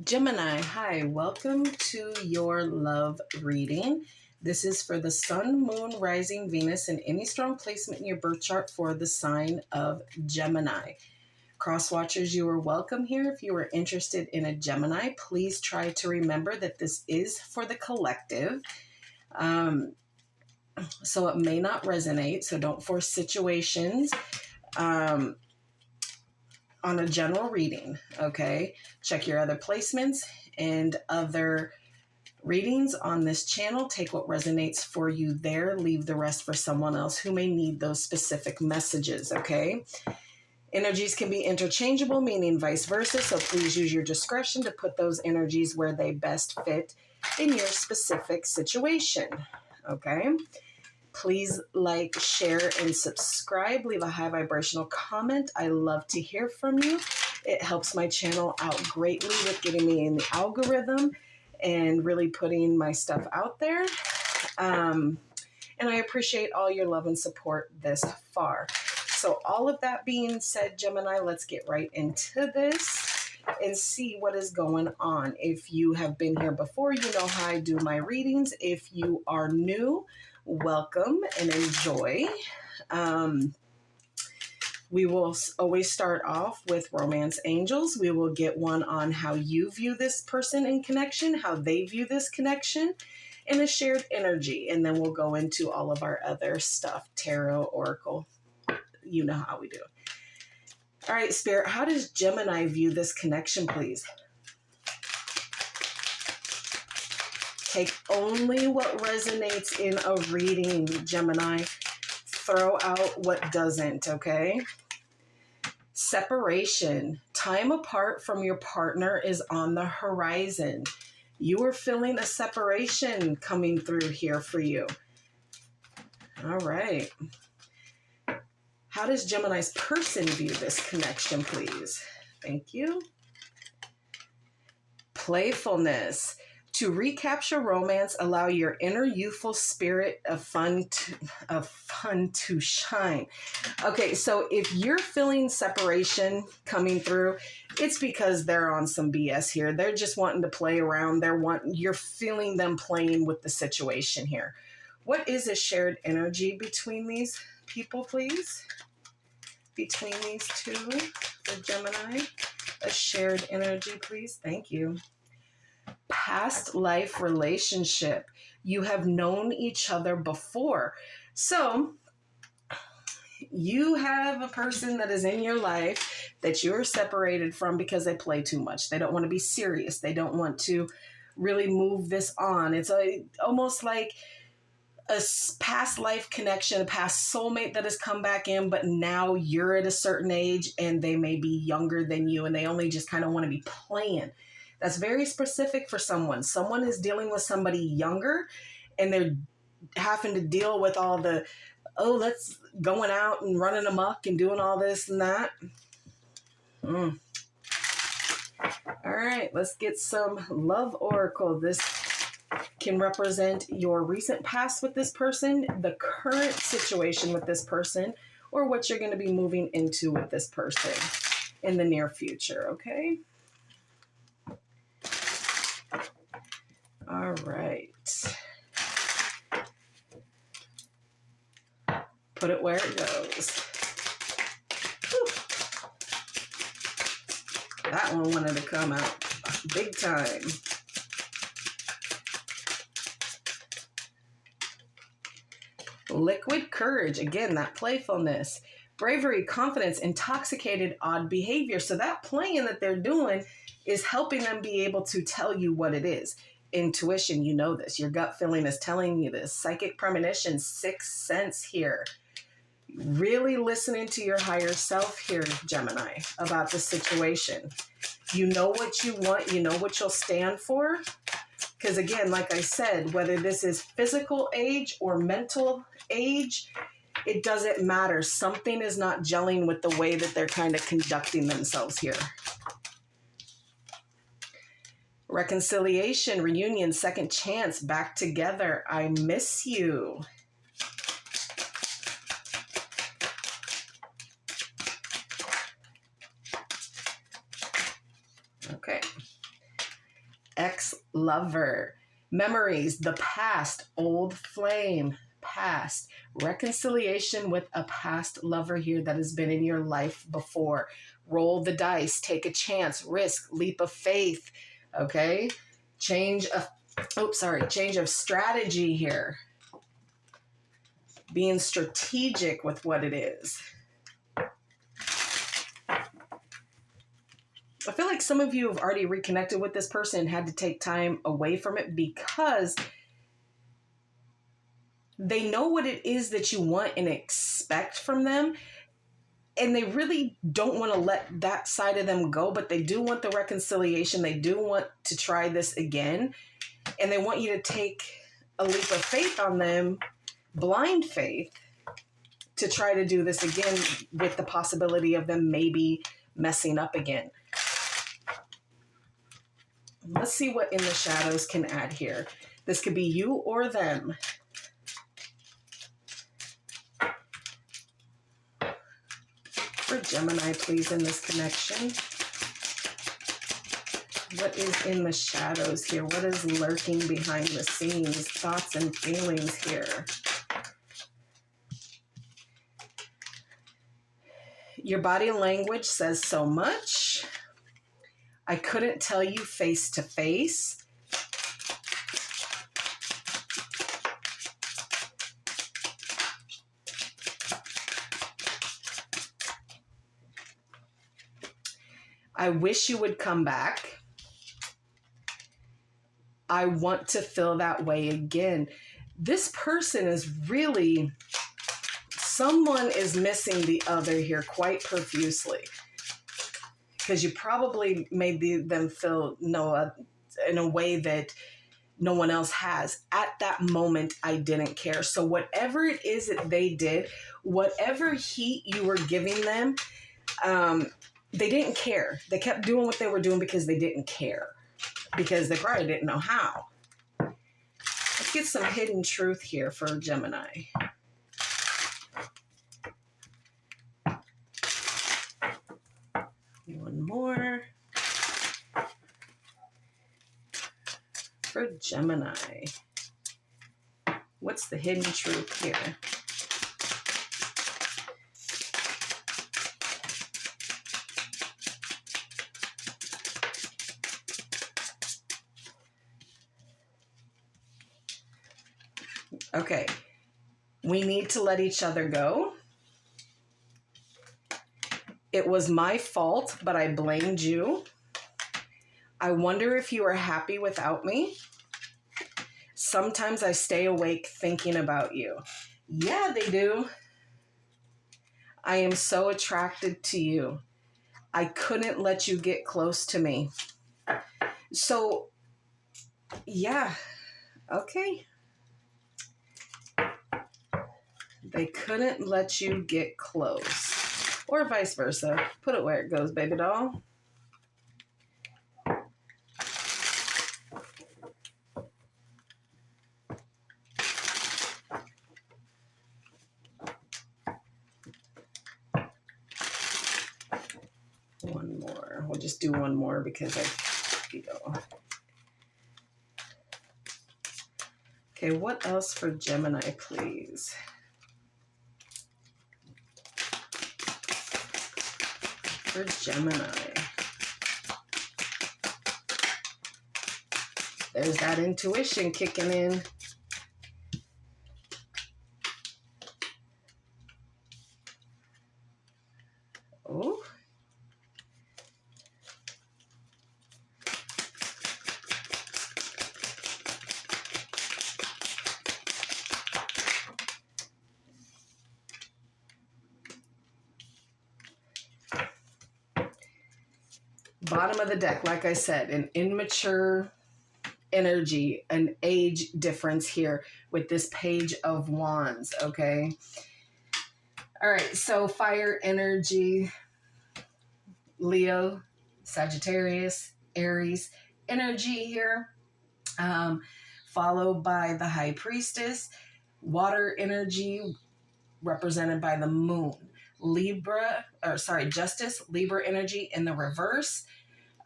Gemini, hi, welcome to your love reading. This is for the Sun, Moon, Rising, Venus, and any strong placement in your birth chart for the sign of Gemini. Crosswatchers, you are welcome here. If you are interested in a Gemini, please try to remember that this is for the collective. So it may not resonate, so don't force situations. On a general reading, okay? Check your other placements and other readings on this channel. Take what resonates for you there. Leave the rest for someone else who may need those specific messages, okay? Energies can be interchangeable, meaning vice versa, so please use your discretion to put those energies where they best fit in your specific situation, okay? Please like, share, and subscribe. Leave a high vibrational comment. I love to hear from you. It helps my channel out greatly with getting me in the algorithm and really putting my stuff out there. And I appreciate all your love and support this far. So all of that being said, Gemini, let's get right into this and see what is going on. If you have been here before, you know how I do my readings. If you are new, welcome and enjoy. We will always start off with romance angels. We will get one on how you view this person in connection, how they view this connection, and a shared energy. And then we'll go into all of our other stuff, tarot, oracle. You know how we do. All right, Spirit, how does Gemini view this connection, please? Take only what resonates in a reading, Gemini. Throw out what doesn't, okay? Separation. Time apart from your partner is on the horizon. You are feeling a separation coming through here for you. All right. How does Gemini's person view this connection, please? Thank you. Playfulness. To recapture romance, allow your inner youthful spirit of fun to shine. Okay, so if you're feeling separation coming through, it's because they're on some BS here. They're just wanting to play around. You're feeling them playing with the situation here. What is a shared energy between these people, please? Between these two, the Gemini, a shared energy, please. Thank you. Past life relationship. You have known each other before. So you have a person that is in your life that you're separated from because they play too much. They don't want to be serious. They don't want to really move this on. It's almost like a past life connection, a past soulmate that has come back in, but now you're at a certain age and they may be younger than you and they only just kind of want to be playing. That's very specific for someone. Someone is dealing with somebody younger and they're having to deal with all the, let's going out and running amok and doing all this and that. All right, let's get some love oracle. This can represent your recent past with this person, the current situation with this person, or what you're going to be moving into with this person in the near future, okay? All right. Put it where it goes. Whew. That one wanted to come out big time. Liquid courage. Again, that playfulness. Bravery, confidence, intoxicated, odd behavior. So that playing that they're doing is helping them be able to tell you what it is. Intuition, you know this. Your gut feeling is telling you this. Psychic premonition, sixth sense here. Really listening to your higher self here, Gemini, about the situation. You know what you want. You know what you'll stand for. Because again, like I said, whether this is physical age or mental age, it doesn't matter. Something is not gelling with the way that they're kind of conducting themselves here. Reconciliation, reunion, second chance, back together. I miss you. Okay. Ex-lover. Memories, the past, old flame, past. Reconciliation with a past lover here that has been in your life before. Roll the dice, take a chance, risk, leap of faith. Okay? Change of strategy here. Being strategic with what it is. I feel like some of you have already reconnected with this person and had to take time away from it because they know what it is that you want and expect from them. And they really don't want to let that side of them go, but they do want the reconciliation. They do want to try this again. And they want you to take a leap of faith on them, blind faith, to try to do this again with the possibility of them maybe messing up again. Let's see what In the Shadows can add here. This could be you or them. For Gemini, please, in this connection. What is in the shadows here? What is lurking behind the scenes? Thoughts and feelings here. Your body language says so much. I couldn't tell you face to face. I wish you would come back. I want to feel that way again. This person is really, someone is missing the other here quite profusely. Because you probably made them feel in a way that no one else has. At that moment, I didn't care. So whatever it is that they did, whatever heat you were giving them, they didn't care. They kept doing what they were doing because they didn't care. Because they probably didn't know how. Let's get some hidden truth here for Gemini. One more. For Gemini. What's the hidden truth here? Okay. We need to let each other go. It was my fault, but I blamed you. I wonder if you are happy without me. Sometimes I stay awake thinking about you. Yeah, they do. I am so attracted to you. I couldn't let you get close to me. So, yeah, okay. They couldn't let you get close. Or vice versa. Put it where it goes, baby doll. One more. We'll just do one more because I feel. Okay, what else for Gemini, please? For Gemini. There's that intuition kicking in. Oh. Bottom of the deck, like I said, an immature energy, an age difference here with this Page of Wands, okay? All right, so fire energy, Leo, Sagittarius, Aries energy here, followed by the High Priestess, water energy represented by the Moon, Justice, Libra energy in the reverse,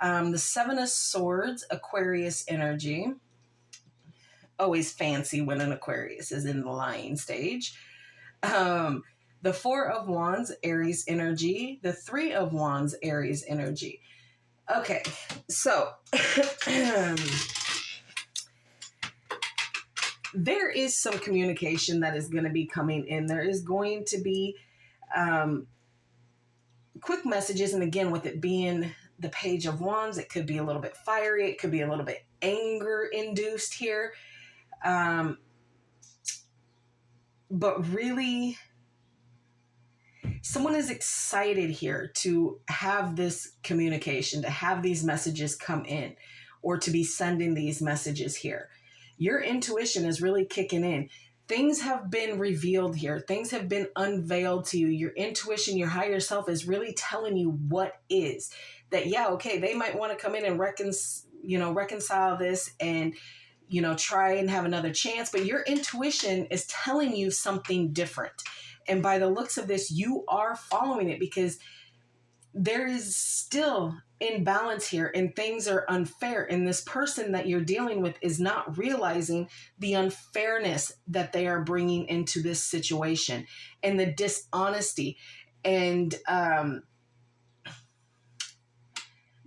The Seven of Swords, Aquarius energy. Always fancy when an Aquarius is in the lying stage. The Four of Wands, Aries energy. The Three of Wands, Aries energy. Okay, so there is some communication that is going to be coming in. There is going to be quick messages. And again, with it being the Page of Wands, it could be a little bit fiery. It could be a little bit anger induced here. But really, someone is excited here to have this communication, to have these messages come in, or to be sending these messages here. Your intuition is really kicking in. Things have been revealed here. Things have been unveiled to you. Your intuition, your higher self is really telling you what is. That, yeah, okay, they might want to come in and reconcile this and, try and have another chance. But your intuition is telling you something different. And by the looks of this, you are following it because there is still imbalance here and things are unfair. And this person that you're dealing with is not realizing the unfairness that they are bringing into this situation and the dishonesty and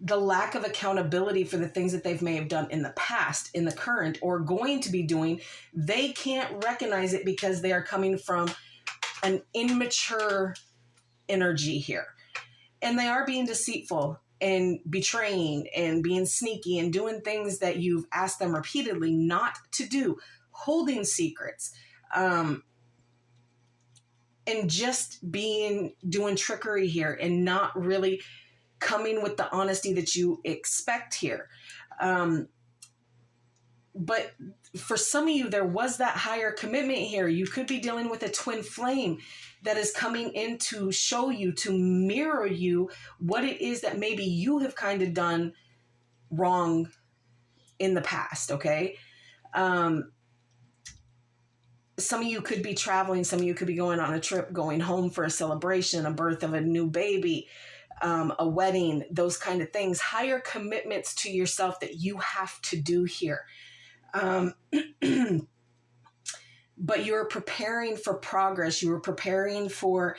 the lack of accountability for the things that they may have done in the past, in the current, or going to be doing. They can't recognize it because they are coming from an immature energy here. And they are being deceitful and betraying and being sneaky and doing things that you've asked them repeatedly not to do, holding secrets, and just doing trickery here and not really coming with the honesty that you expect here. But for some of you, there was that higher commitment here. You could be dealing with a twin flame that is coming in to show you, to mirror you what it is that maybe you have kind of done wrong in the past, okay? Some of you could be traveling. Some of you could be going on a trip, going home for a celebration, a birth of a new baby, a wedding, those kind of things. Higher commitments to yourself that you have to do here. But you're preparing for progress. You're preparing for,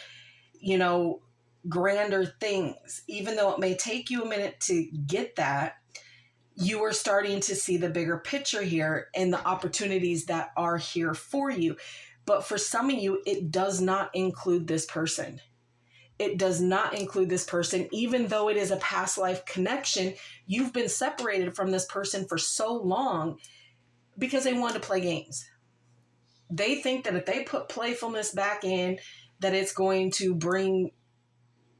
grander things. Even though it may take you a minute to get that, you are starting to see the bigger picture here and the opportunities that are here for you. But for some of you, it does not include this person. It does not include this person, even though it is a past life connection. You've been separated from this person for so long because they wanted to play games. They think that if they put playfulness back in, that it's going to bring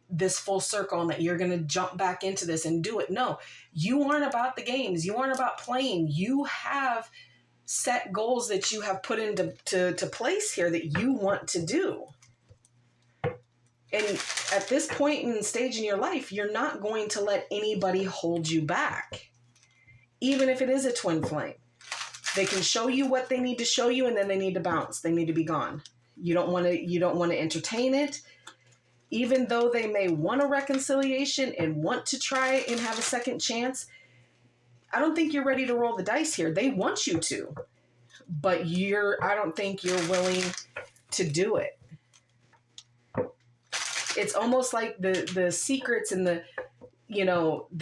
this full circle and that you're going to jump back into this and do it. No, you aren't about the games. You aren't about playing. You have set goals that you have put into place here that you want to do. And at this point in stage in your life, you're not going to let anybody hold you back, even if it is a twin flame. They can show you what they need to show you, and then they need to bounce. They need to be gone. You don't want to entertain it. Even though they may want a reconciliation and want to try and have a second chance, I don't think you're ready to roll the dice here. They want you to, but I don't think you're willing to do it. It's almost like the secrets and the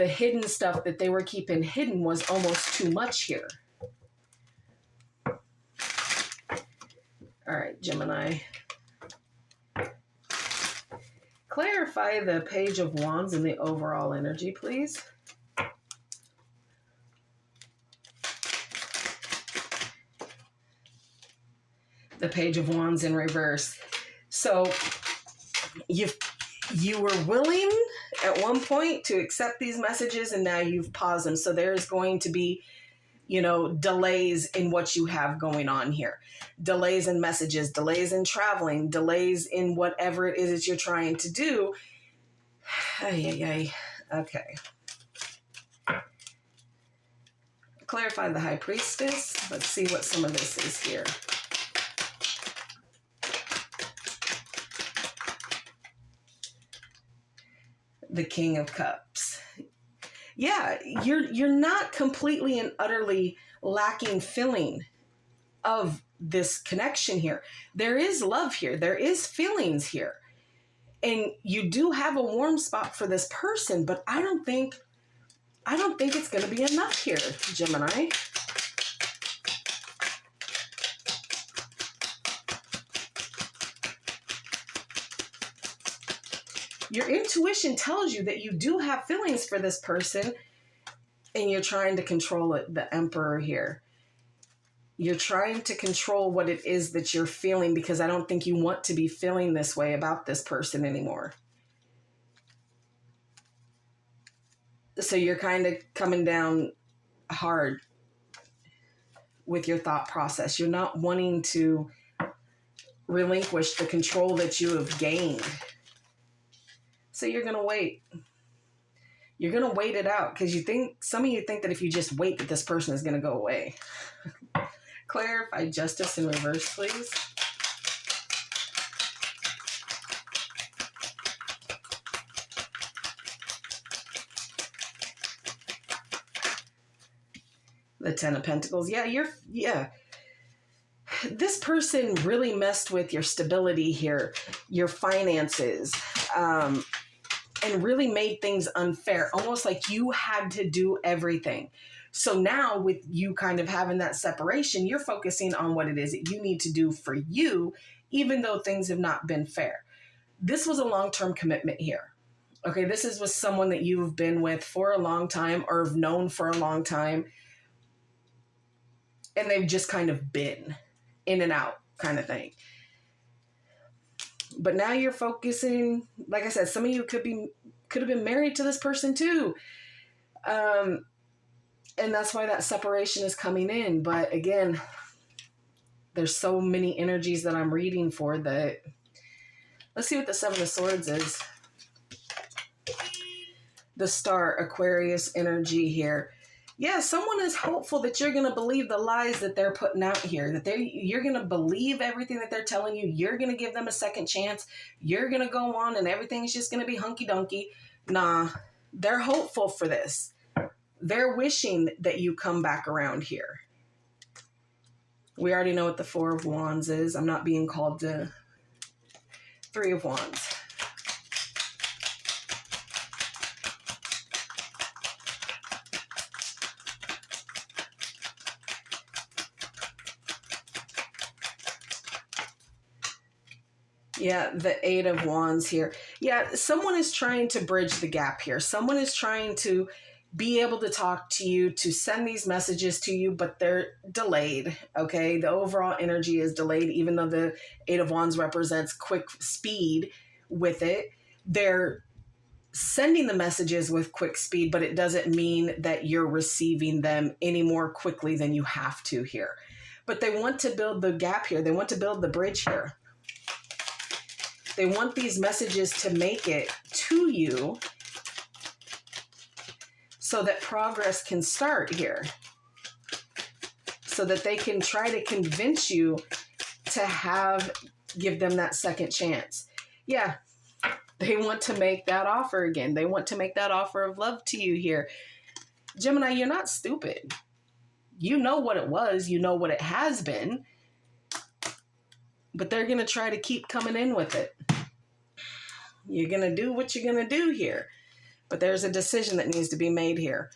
hidden stuff that they were keeping hidden was almost too much here. All right, Gemini. Clarify the Page of Wands and the overall energy, please. The Page of Wands in reverse. So you were willing at one point to accept these messages, and now you've paused them. So there's going to be, delays in what you have going on here. Delays in messages, delays in traveling, delays in whatever it is that you're trying to do. Okay. Clarify the High Priestess. Let's see what some of this is here. The King of Cups. Yeah, you're not completely and utterly lacking feeling of this connection here. There is love here. There is feelings here. And you do have a warm spot for this person, but I don't think it's going to be enough here, Gemini. Your intuition tells you that you do have feelings for this person, and you're trying to control it, the Emperor here. You're trying to control what it is that you're feeling, because I don't think you want to be feeling this way about this person anymore. So you're kind of coming down hard with your thought process. You're not wanting to relinquish the control that you have gained. So you're going to wait. You're going to wait it out, because some of you think that if you just wait that this person is going to go away. Clarify justice in reverse, please. The Ten of Pentacles. Yeah. This person really messed with your stability here, your finances, and really made things unfair, almost like you had to do everything. So now with you kind of having that separation, you're focusing on what it is that you need to do for you, even though things have not been fair. This was a long-term commitment here. Okay, this is with someone that you've been with for a long time or have known for a long time. And they've just kind of been in and out kind of thing. But now you're focusing, like I said, some of you could have been married to this person too. And that's why that separation is coming in. But again, there's so many energies that I'm reading for that. Let's see what the Seven of Swords is. The Star, Aquarius energy here. Yeah, someone is hopeful that you're going to believe the lies that they're putting out here, that you're going to believe everything that they're telling you. You're going to give them a second chance. You're going to go on and everything's just going to be hunky-dunky. Nah, they're hopeful for this. They're wishing that you come back around here. We already know what the Four of Wands is. I'm not being called to Three of Wands. Yeah, the Eight of Wands here. Yeah, someone is trying to bridge the gap here. Someone is trying to be able to talk to you, to send these messages to you, but they're delayed, okay? The overall energy is delayed, even though the Eight of Wands represents quick speed with it. They're sending the messages with quick speed, but it doesn't mean that you're receiving them any more quickly than you have to here. But they want to build the gap here. They want to build the bridge here. They want these messages to make it to you so that progress can start here. So that they can try to convince you to give them that second chance. Yeah, they want to make that offer again. They want to make that offer of love to you here. Gemini, you're not stupid. You know what it was. You know what it has been. But they're going to try to keep coming in with it. You're going to do what you're going to do here. But there's a decision that needs to be made here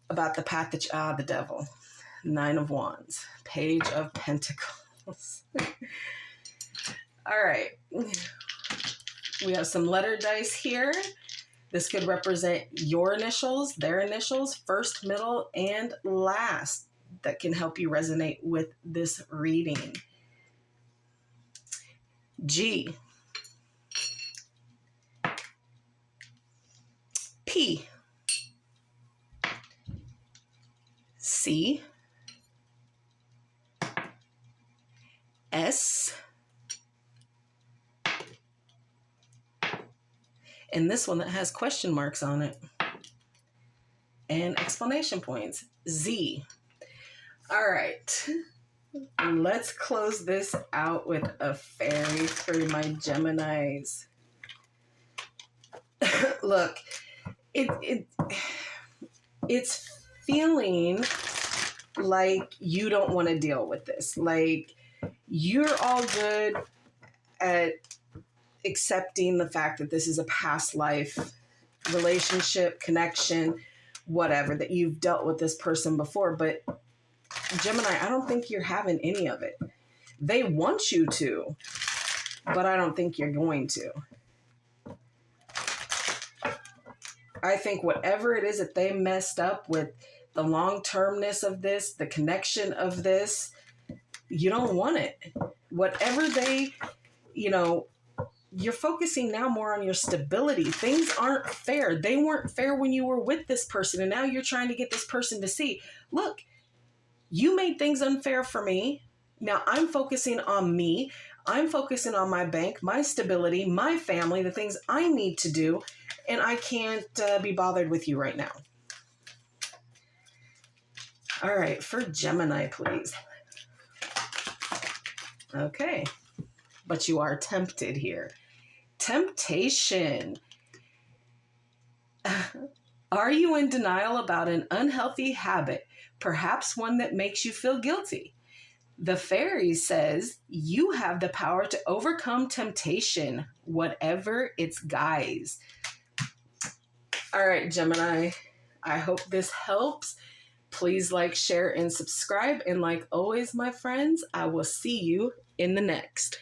about the path that the devil. Nine of Wands. Page of Pentacles. All right. We have some letter dice here. This could represent your initials, their initials, first, middle, and last. That can help you resonate with this reading. G. P. C. S. And this one that has question marks on it. And exclamation points. Z. All right. Let's close this out with a fairy for my Geminis. Look, it's feeling like you don't want to deal with this. Like you're all good at accepting the fact that this is a past life relationship, connection, whatever, that you've dealt with this person before. But Gemini, I don't think you're having any of it. They want you to, but I don't think you're going to. I think whatever it is that they messed up with, the long-termness of this, the connection of this, you don't want it. Whatever they, you're focusing now more on your stability. Things aren't fair. They weren't fair when you were with this person. And now you're trying to get this person to see, look, you made things unfair for me. Now I'm focusing on me. I'm focusing on my bank, my stability, my family, the things I need to do. And I can't be bothered with you right now. All right, for Gemini, please. Okay, but you are tempted here. Temptation. Are you in denial about an unhealthy habit, perhaps one that makes you feel guilty? The fairy says you have the power to overcome temptation, whatever its guise. All right, Gemini, I hope this helps. Please like, share, and subscribe. And like always, my friends, I will see you in the next.